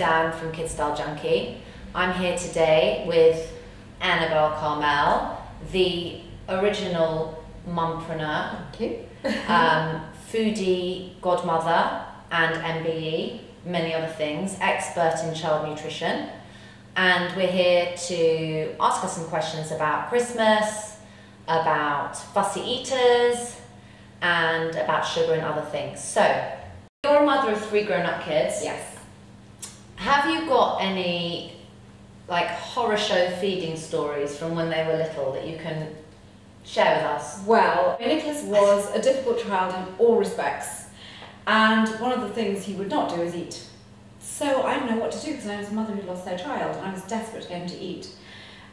Dan from Kid Style Junkie. I'm here today with Annabel Karmel, the original mumpreneur, foodie godmother and MBE, many other things, expert in child nutrition. And we're here to ask us some questions about Christmas, about Fussy Eaters, and about sugar and other things. So, you're a mother of 3 grown-up kids. Yes. Have you got any like horror show feeding stories from when they were little that you can share with us? Well, Nicholas was a difficult child in all respects, and one of the things he would not do is eat. So I didn't know what to do because I was a mother who lost their child, and I was desperate to get him to eat.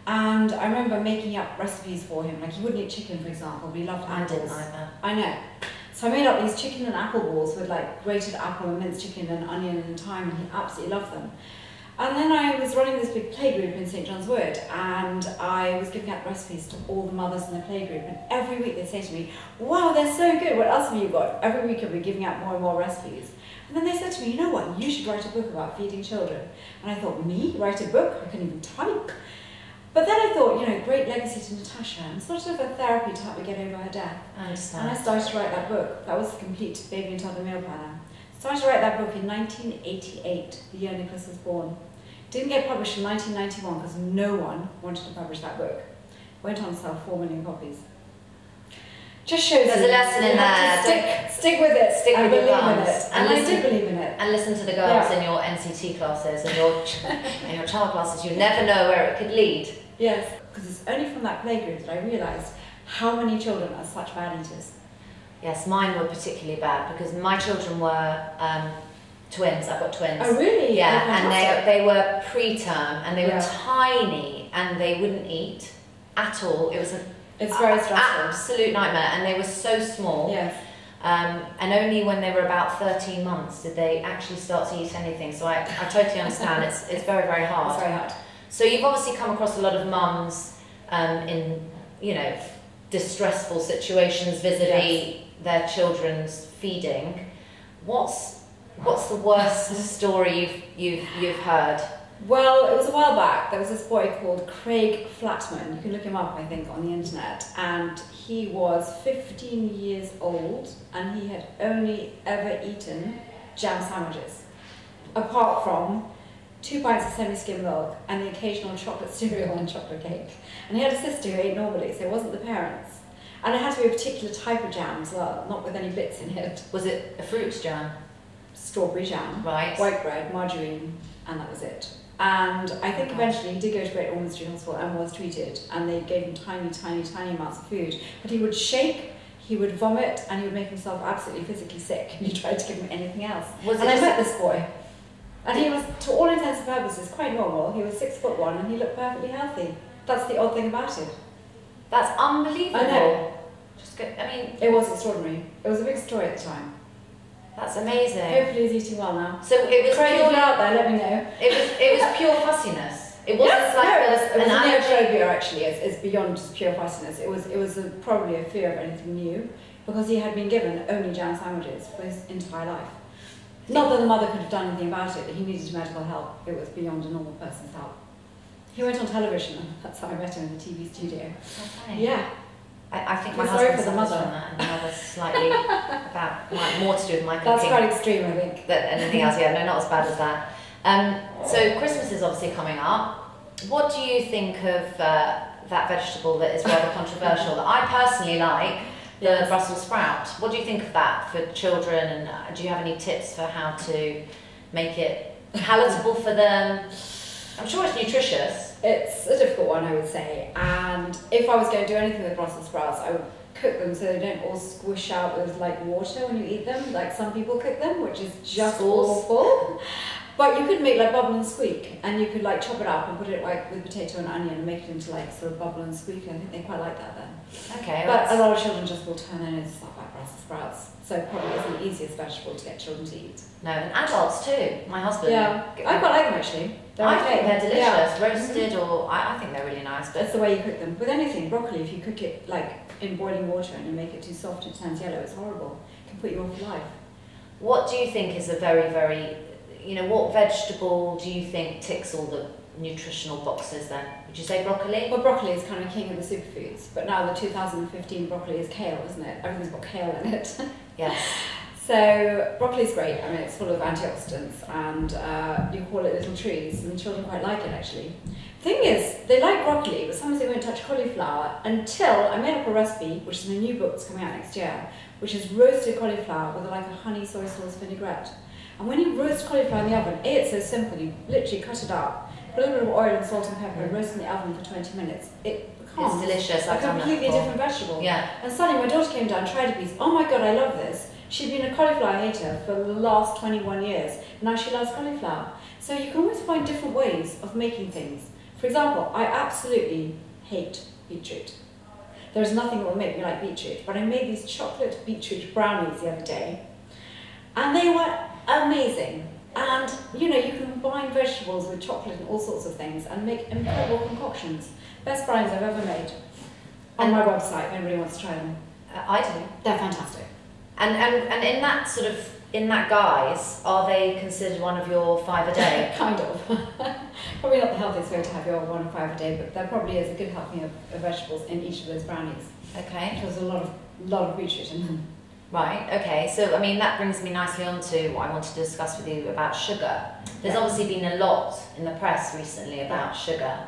And I remember making up recipes for him, like he wouldn't eat chicken, for example, but he loved apples. I didn't either. I know. So I made up these chicken and apple balls with like grated apple and minced chicken and onion and thyme, and he absolutely loved them. And then I was running this big playgroup in St John's Wood, and I was giving out recipes to all the mothers in the playgroup, and every week they'd say to me, wow, they're so good, what else have you got? Every week I'd be giving out more and more recipes. And then they said to me, you know what, you should write a book about feeding children. And I thought, me? Write a book? I couldn't even type. But then I thought, you know, great legacy to Natasha, and sort of a therapy to help me get over her death. I understand. And I started to write that book. That was the complete baby and toddler meal planner. Started to write that book in 1988, the year Nicholas was born. Didn't get published in 1991 because no one wanted to publish that book. Went on to sell 4 million copies. Just shows there's you, a lesson in there. Stick with it. Stick with your guns. And I did believe in it. And listen to the girls in your NCT classes and your child classes. You never know where it could lead. Yes, because it's only from that playgroup that I realised how many children are such bad eaters. Yes, mine were particularly bad because my children were twins. I've got twins. Oh really? Yeah, oh, and they were preterm and they were tiny and they wouldn't eat at all. It was it's very stressful. Absolute nightmare, and they were so small. Yes. And only when they were about 13 months did they actually start to eat anything. So I totally understand. It's very, very hard. It's very hard. So you've obviously come across a lot of mums in, you know, distressful situations vis-a-vis their children's feeding. What's the worst story you've heard? Well, it was a while back. There was this boy called Craig Flatman. You can look him up, I think, on the internet. And he was 15 years old, and he had only ever eaten jam sandwiches, apart from 2 pints of semi-skim milk and the occasional chocolate cereal and chocolate cake. And he had a sister who ate normally, so it wasn't the parents. And it had to be a particular type of jam as well, not with any bits in it. Was it a fruit jam? Strawberry jam, right. White bread, margarine, and that was it. And I think eventually he did go to Great Ormond Street Hospital and was treated, and they gave him tiny, tiny, tiny amounts of food. But he would shake, he would vomit, and he would make himself absolutely physically sick. And you tried to give him anything else. And I met this boy. And he was, to all intents and purposes, quite normal. He was 6'1" and he looked perfectly healthy. That's the odd thing about it. That's unbelievable. I know. Just good. I mean, it was extraordinary. It was a big story at the time. That's amazing. Hopefully he's eating well now. So it was Craig, pure, if you're out there, let me know. It was pure fussiness. It wasn't it was an neophobia actually. It's beyond just pure fussiness. It was probably a fear of anything new, because he had been given only jam sandwiches for his entire life. Not that the mother could have done anything about it, but he needed medical help. It was beyond a normal person's help. He went on television, and that's how I met him in the TV studio. Okay. Yeah. I think my sorry husband for the mother. from that, and the mother's slightly more to do with my cooking. That's quite extreme, I think. Than anything else. Yeah, no, not as bad as that. So Christmas is obviously coming up. What do you think of that vegetable that is rather controversial that I personally like? The Brussels sprout. What do you think of that for children, and do you have any tips for how to make it palatable for them? I'm sure it's nutritious. It's a difficult one, I would say, and if I was going to do anything with Brussels sprouts, I would cook them so they don't all squish out with like water when you eat them, like some people cook them, which is just awful. But you could make like bubble and squeak, and you could like chop it up and put it like with potato and onion and make it into like sort of bubble and squeak. I think they quite like that then. Okay. But a lot of children just will turn their noses up at Brussels sprouts, so it probably isn't the easiest vegetable to get children to eat. No, and adults too. My husband. Yeah, I quite like them actually. I think they're delicious, roasted, or I think they're really nice. But that's the way you cook them. With anything, broccoli, if you cook it like in boiling water and you make it too soft, it turns yellow. It's horrible. It can put you off life. What do you think is a very, very you know, what vegetable do you think ticks all the nutritional boxes then? Would you say broccoli? Well, broccoli is kind of king of the superfoods, but now the 2015 broccoli is kale, isn't it? Everything's got kale in it. Yes. So broccoli's great. I mean, it's full of antioxidants, and you call it little trees, and the children quite like it actually. The thing is, they like broccoli, but sometimes they won't touch cauliflower until I made up a recipe, which is in a new book that's coming out next year, which is roasted cauliflower with like a honey soy sauce vinaigrette. And when you roast cauliflower in the oven, it's so simple. You literally cut it up, put a little bit of oil and salt and pepper, and roast in the oven for 20 minutes. It becomes It's delicious. a completely different vegetable. Yeah. And suddenly my daughter came down, tried a piece. Oh my god, I love this. She'd been a cauliflower hater for the last 21 years. Now she loves cauliflower. So you can always find different ways of making things. For example, I absolutely hate beetroot. There's nothing that will make me like beetroot. But I made these chocolate beetroot brownies the other day, and they were amazing. And you know, you can combine vegetables with chocolate and all sorts of things and make incredible concoctions. Best brownies I've ever made. On my website, if anybody wants to try them. I do. They're fantastic. And in that sort of, in that guise, are they considered one of your 5 a day? Kind of. Probably not the healthiest way to have your 1 or 5 a day, but there probably is a good helping of vegetables in each of those brownies. Okay. There's a lot of beetroot in them. Right, okay. So, I mean, that brings me nicely on to what I wanted to discuss with you about sugar. There's obviously been a lot in the press recently about sugar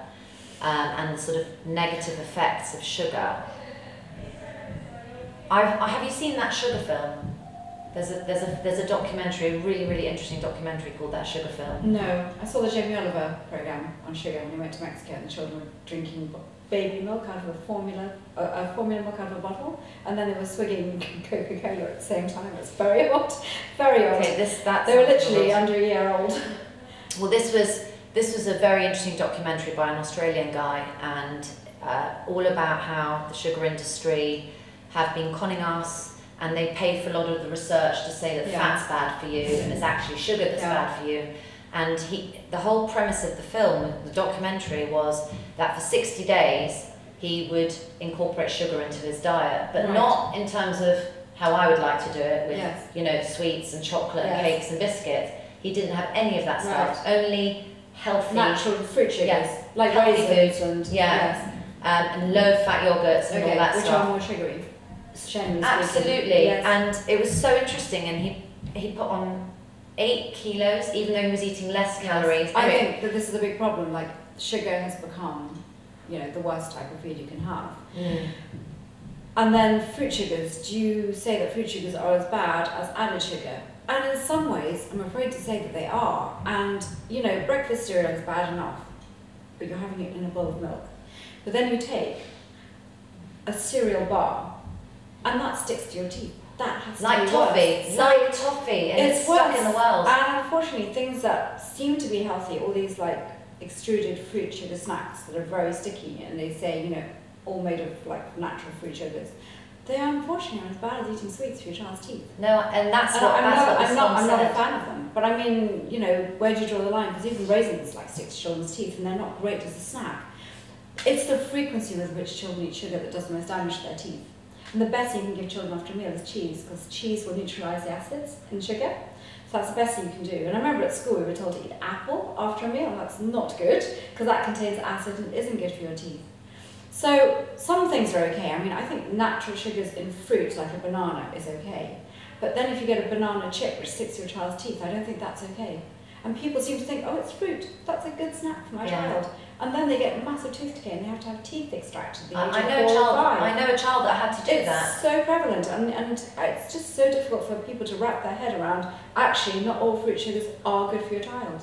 and the sort of negative effects of sugar. Have you seen that sugar film? There's a documentary, a really interesting documentary called That Sugar Film. No, I saw the Jamie Oliver program on sugar when he went to Mexico, and the children were drinking baby milk out of a formula milk out of a bottle, and then they were swigging Coca-Cola at the same time. It's very odd, very odd. Okay, they were literally under a year old. Well, this was a very interesting documentary by an Australian guy, and all about how the sugar industry have been conning us, and they paid for a lot of the research to say that fat's bad for you, and it's actually sugar that's bad for you. And the whole premise of the film, the documentary, was that for 60 days he would incorporate sugar into his diet, but not in terms of how I would like to do it with you know, sweets and chocolate and cakes and biscuits. He didn't have any of that stuff. Only healthy, natural fruit sugars, like healthy raisins foods, and low-fat yogurts and all that which stuff. are more sugary. Absolutely, and it was so interesting. And he put on 8 kilos, even though he was eating less calories. I think that this is a big problem. Like, sugar has become, you know, the worst type of food you can have. And then fruit sugars. Do you say that fruit sugars are as bad as added sugar? And in some ways, I'm afraid to say that they are. And you know, breakfast cereal is bad enough, but you're having it in a bowl of milk. But then you take a cereal bar, and that sticks to your teeth. That has like to be toffee, worse. like toffee, and it's stuck in the wells. And unfortunately, things that seem to be healthy, all these like extruded fruit sugar snacks that are very sticky, and they say, you know, all made of like natural fruit sugars, they are unfortunately as bad as eating sweets for your child's teeth. No, and that's what I'm not a fan of them. But I mean, you know, where do you draw the line? Because even raisins like stick to children's teeth, and they're not great as a snack. It's the frequency with which children eat sugar that does the most damage to their teeth. And the best thing you can give children after a meal is cheese, because cheese will neutralise the acids in sugar. So that's the best thing you can do. And I remember at school we were told to eat apple after a meal, and that's not good, because that contains acid and isn't good for your teeth. So some things are okay. I mean, I think natural sugars in fruit, like a banana, is okay. But then if you get a banana chip which sticks to your child's teeth, I don't think that's okay. And people seem to think, oh, it's fruit, that's a good snack for my child. And then they get massive tooth decay and they have to have teeth extracted at the age of 4 or 5. I know a child that had to do that. It's so prevalent, and it's just so difficult for people to wrap their head around, actually, not all fruit sugars are good for your child.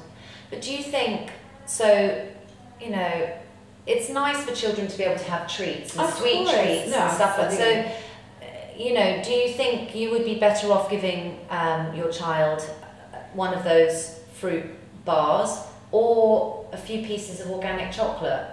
But do you think, so, you know, it's nice for children to be able to have treats and sweet treats and stuff like that. So, you know, do you think you would be better off giving your child one of those fruit bars or a few pieces of organic chocolate?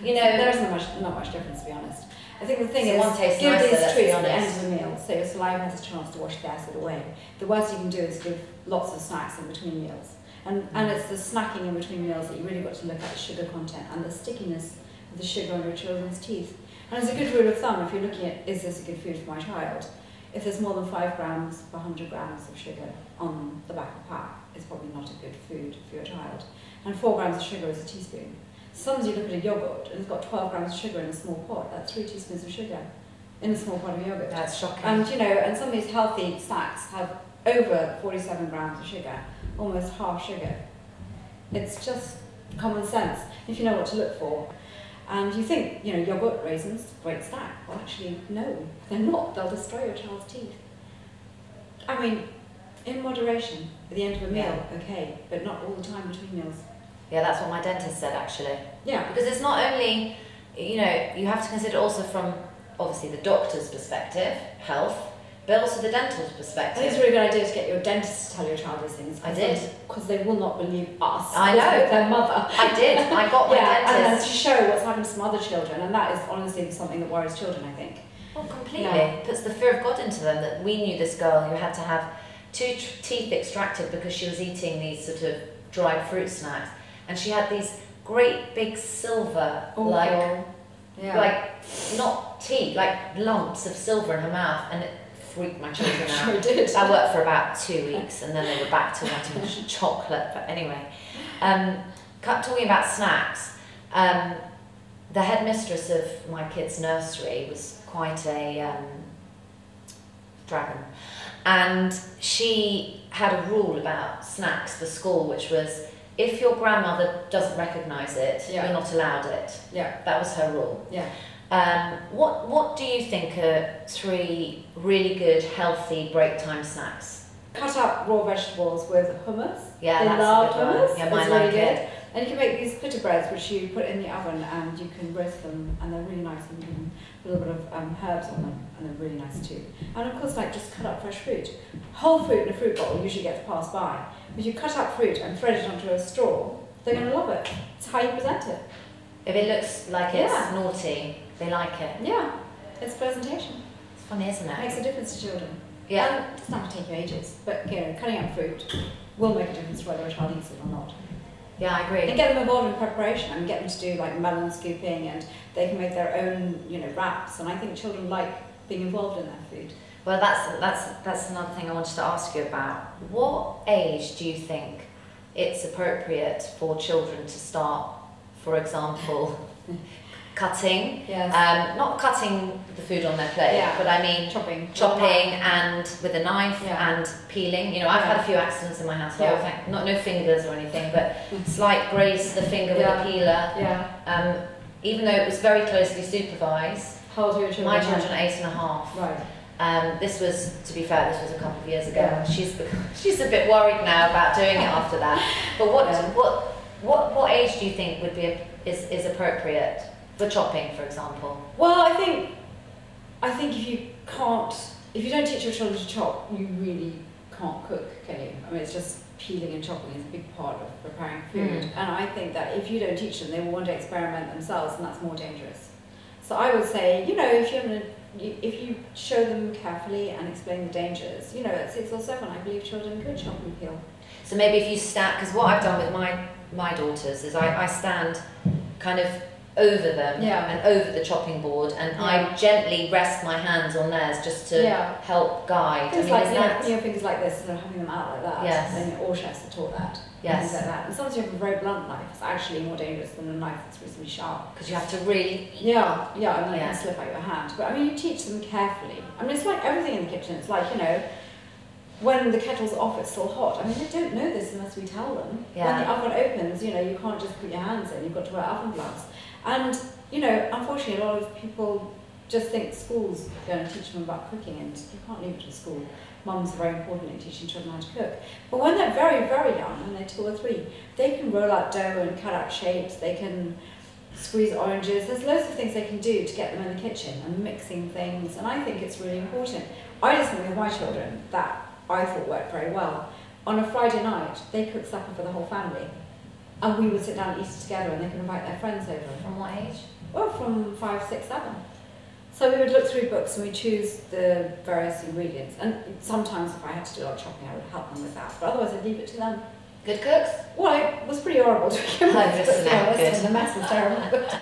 You know, there's not much difference, to be honest. I think the thing is, one tastes give nicer, these treats at the honest. end of the meal, so your saliva has a chance to wash the acid away. The worst you can do is give lots of snacks in between meals. And it's the snacking in between meals that you really got to look at the sugar content and the stickiness of the sugar on your children's teeth. And as a good rule of thumb, if you're looking at, is this a good food for my child? if there's more than 5 grams per 100 grams of sugar on the back of the pack, it's probably not a good food for your child. And 4 grams of sugar is a teaspoon. Sometimes you look at a yogurt and it's got 12 grams of sugar in a small pot. That's 3 teaspoons of sugar in a small pot of yogurt. That's shocking. And you know, and some of these healthy snacks have over 47 grams of sugar, almost half sugar. It's just common sense if you know what to look for. And you think, you know, yogurt, raisins, great snack. Well, actually, no, they're not. They'll destroy your child's teeth. I mean, in moderation, at the end of a meal, okay, but not all the time between meals. Yeah, that's what my dentist said, actually. Yeah. Because it's not only, you know, you have to consider also from, obviously, the doctor's perspective, health, but also the dental's perspective. I think it's a really good idea to get your dentist to tell your child these things. I did. Because they will not believe us. I know. Their mother. I did. I got my and then dentist. to show what's happened to some other children, and that is honestly something that worries children, I think. Oh, completely. Yeah. Puts the fear of God into them, that we knew this girl who had to have 2 teeth extracted because she was eating these sort of dried fruit snacks. And she had these great big silver, like not teeth, like lumps of silver in her mouth, and it freaked my children out. Sure did. I worked for about 2 weeks, and then they were back to wanting chocolate. But anyway, talking about snacks, the headmistress of my kids' nursery was quite a dragon, and she had a rule about snacks for school, which was, if your grandmother doesn't recognise it, you're not allowed it. Yeah. That was her rule. Yeah. What do you think are 3 really good, healthy break time snacks? Cut up raw vegetables with hummus. Yeah, they that's love a good hummus. one. Yeah, mine it's like really it. good. And you can make these pita breads, which you put in the oven, and you can roast them, and they're really nice, and you can put a little bit of herbs on them, and they're really nice too. And of course, like, just cut up fresh fruit. Whole fruit in a fruit bowl usually gets passed by. If you cut up fruit and thread it onto a straw, they're going to love it. It's how you present it. If it looks like it's naughty, they like it. Yeah, it's presentation. It's funny, isn't it? It makes a difference to children. Yeah. And it's not going to take you ages, but you know, cutting up fruit will make a difference to whether a child eats it or not. Yeah, I agree. And get them involved in preparation. I mean, get them to do like melon scooping, and they can make their own, you know, wraps. And I think children like being involved in their food. Well, that's another thing I wanted to ask you about. What age do you think it's appropriate for children to start, for example, cutting? Yes. Not cutting the food on their plate, Yeah. but I mean Chopping and with a knife and peeling. You know, I've had a few accidents in my household. No fingers or anything, but slight graze to the finger with a peeler. Yeah. Even though it was very closely supervised. How old are your children? My children are 8.5. Right. This was, to be fair, this was a couple of years ago. Yeah. She's a bit worried now about doing it after that. But what age do you think would be is appropriate for chopping, for example? Well, I think if you don't teach your children to chop, you really can't cook, can you? I mean, it's just peeling and chopping is a big part of preparing food. And I think that if you don't teach them, they will want to experiment themselves, and that's more dangerous. So I would say, you know, if you show them carefully and explain the dangers, you know, at 6 or 7, I believe children could chop and peel. So maybe if you stand, because what I've done with my daughters is I stand kind of over them and over the chopping board, and I gently rest my hands on theirs just to help guide. Things like, your fingers like this, and having them out like that. Yes. And all chefs are taught that. Yes. Things like that. And sometimes you have a very blunt knife. It's actually more dangerous than a knife that's reasonably sharp. Because you have to really... Yeah, and then it can slip out your hand. But I mean, you teach them carefully. I mean, it's like everything in the kitchen. It's like, you know, when the kettle's off, it's still hot. I mean, they don't know this unless we tell them. Yeah. When the oven opens, you know, you can't just put your hands in. You've got to wear oven gloves. And, you know, unfortunately, a lot of people just think school's going to teach them about cooking, and you can't leave it to school. Mums are very important in teaching children how to cook. But when they're very, very young, when they're 2 or 3, they can roll out dough and cut out shapes. They can squeeze oranges. There's loads of things they can do to get them in the kitchen and mixing things. And I think it's really important. I did something with my children that I thought worked very well. On a Friday night, they cooked supper for the whole family. And we would sit down and eat together, and they could invite their friends over. From what age? Well, from 5, 6, 7. So we would look through books and we choose the various ingredients. And sometimes if I had to do a lot of chopping, I would help them with that. But otherwise, I'd leave it to them. Good cooks? Well, it was pretty horrible to begin with. The mess was terrible.